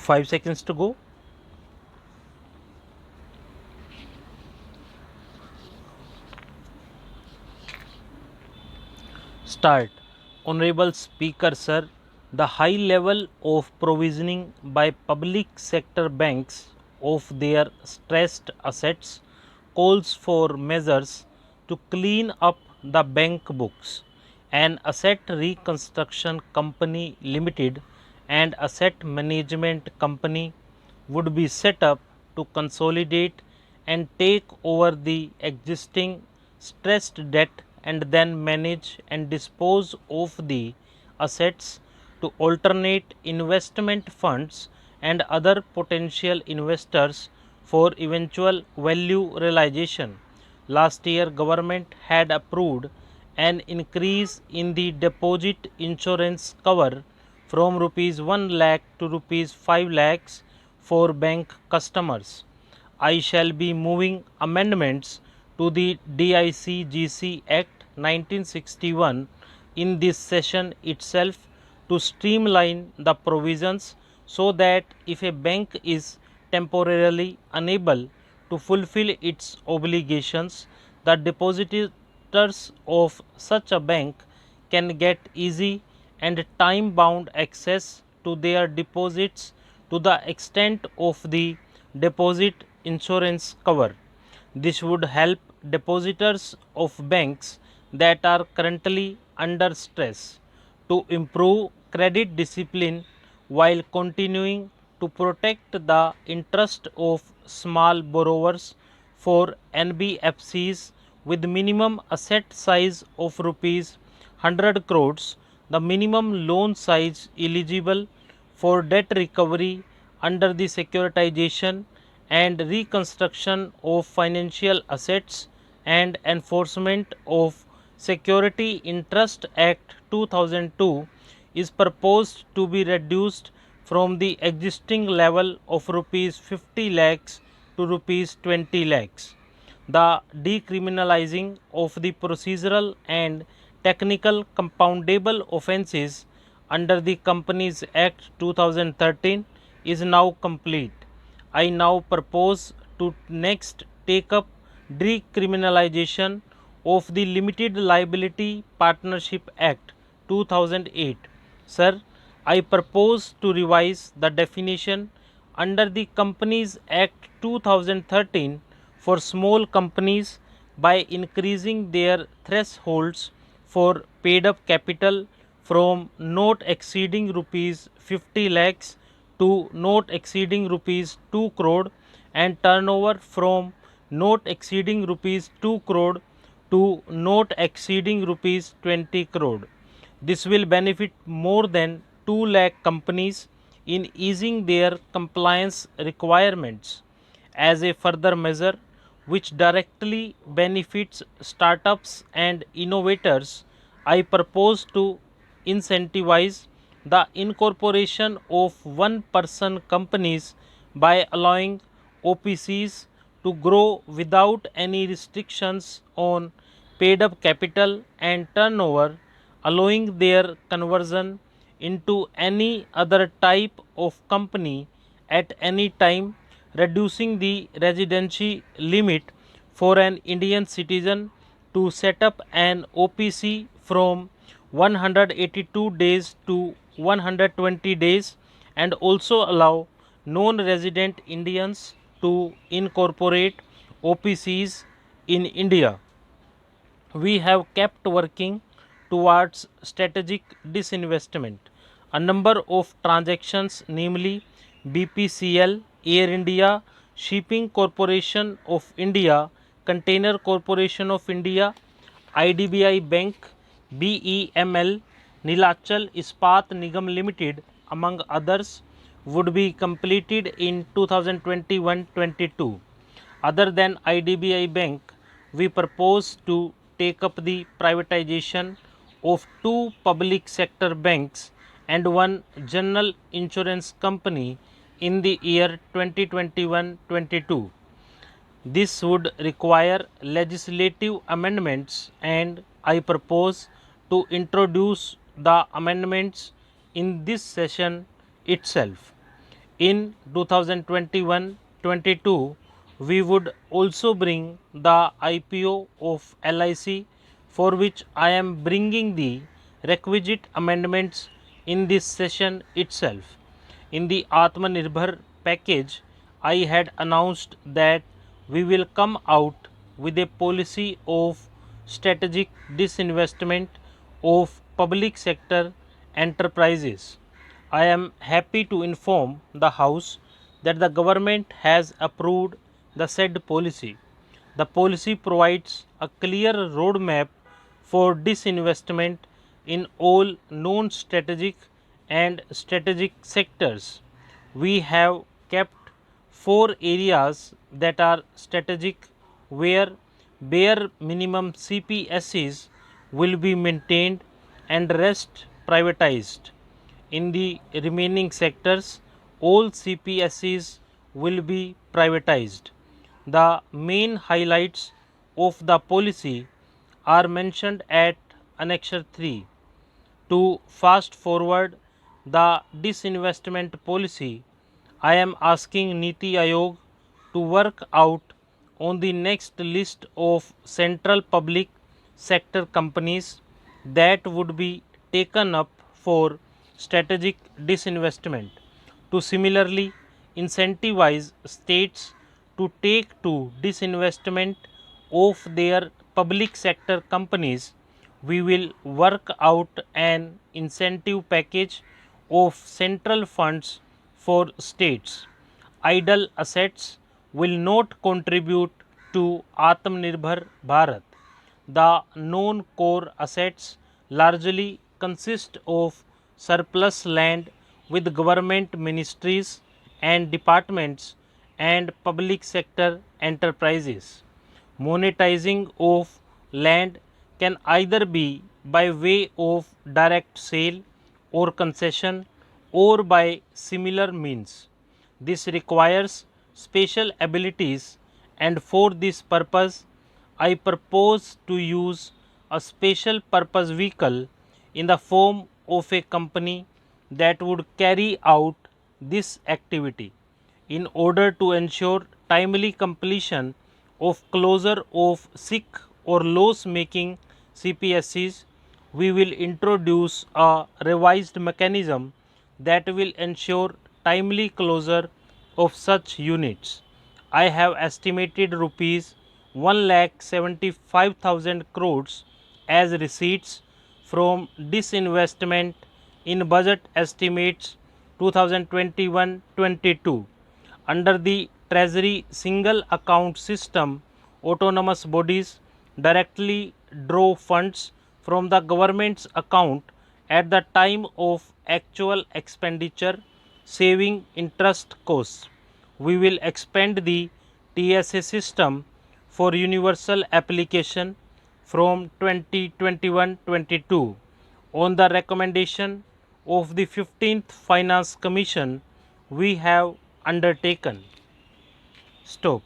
5 seconds to go. Start. Honorable Speaker Sir, the high level of provisioning by public sector banks of their stressed assets calls for measures to clean up the bank books. An asset reconstruction company limited and asset management company would be set up to consolidate and take over the existing stressed debt and then manage and dispose of the assets to alternate investment funds and other potential investors for eventual value realization. Last year government had approved an increase in the deposit insurance cover from rupees 1 lakh to rupees 5 lakhs for bank customers. I shall be moving amendments to the DICGC Act 1961 in this session itself to streamline the provisions so that if a bank is temporarily unable to fulfill its obligations, the depositors of such a bank can get easy and time bound access to their deposits to the extent of the deposit insurance cover. This would help depositors of banks that are currently under stress to improve credit discipline while continuing to protect the interest of small borrowers. For NBFCs with minimum asset size of rupees 100 crores, the minimum loan size eligible for debt recovery under the securitization and reconstruction of financial assets and enforcement of Security Interest Act 2002 is proposed to be reduced from the existing level of rupees 50 lakhs to rupees 20 lakhs. The decriminalizing of the procedural and technical compoundable offences under the Companies Act 2013 is now complete. I now propose to next take up decriminalization of the Limited Liability Partnership Act 2008. Sir, I propose to revise the definition under the Companies Act 2013 for small companies by increasing their thresholds for paid up capital from not exceeding rupees 50 lakhs to not exceeding rupees 2 crore and turnover from not exceeding rupees 2 crore to not exceeding rupees 20 crore. This will benefit more than 2 lakh companies in easing their compliance requirements. As a further measure which directly benefits startups and innovators, I propose to incentivize the incorporation of one person companies by allowing OPCs to grow without any restrictions on paid up capital and turnover, allowing their conversion into any other type of company at any time, reducing the residency limit for an Indian citizen to set up an OPC from 182 days to 120 days, and also allow non-resident Indians to incorporate OPCs in India. We have kept working towards strategic disinvestment. A number of transactions, namely BPCL, Air India, Shipping Corporation of India, Container Corporation of India, IDBI Bank, BEML, Nilachal Ispat Nigam Limited, among others, would be completed in 2021-22. Other than IDBI Bank, we propose to take up the privatization of 2 public sector banks and 1 general insurance company in the year 2021-22. This would require legislative amendments, and I propose to introduce the amendments in this session itself. In 2021-22, we would also bring the IPO of LIC, for which I am bringing the requisite amendments in this session itself. In the Atmanirbhar package, I had announced that we will come out with a policy of strategic disinvestment of public sector enterprises. I am happy to inform the House that the government has approved the said policy. The policy provides a clear roadmap for disinvestment in all non-strategic and strategic sectors. We have kept 4 areas that are strategic, where bare minimum CPSEs will be maintained and rest privatized. In the remaining sectors, all CPSEs will be privatized. The main highlights of the policy are mentioned at Annexure 3. To fast forward the disinvestment policy, I am asking Niti Aayog to work out on the next list of central public sector companies that would be taken up for strategic disinvestment, to similarly incentivize states to take to disinvestment of their public sector companies. We will work out an incentive package of central funds for states. Idle assets will not contribute to Atmanirbhar Bharat. The non-core assets largely consist of surplus land with government ministries and departments and public sector enterprises. Monetizing of land can either be by way of direct sale or concession, or by similar means. This requires special abilities, and for this purpose I propose to use a special purpose vehicle in the form of a company that would carry out this activity. In order to ensure timely completion of closure of sick or loss making CPSEs, we will introduce a revised mechanism that will ensure timely closure of such units. I have estimated rupees 1,75,000 crores as receipts from disinvestment in budget estimates 2021-22. Under the Treasury single account system, autonomous bodies directly draw funds from the government's account at the time of actual expenditure, saving interest costs. We will expand the TSA system for universal application from 2021-22 on the recommendation of the 15th Finance Commission. We have undertaken. Stop.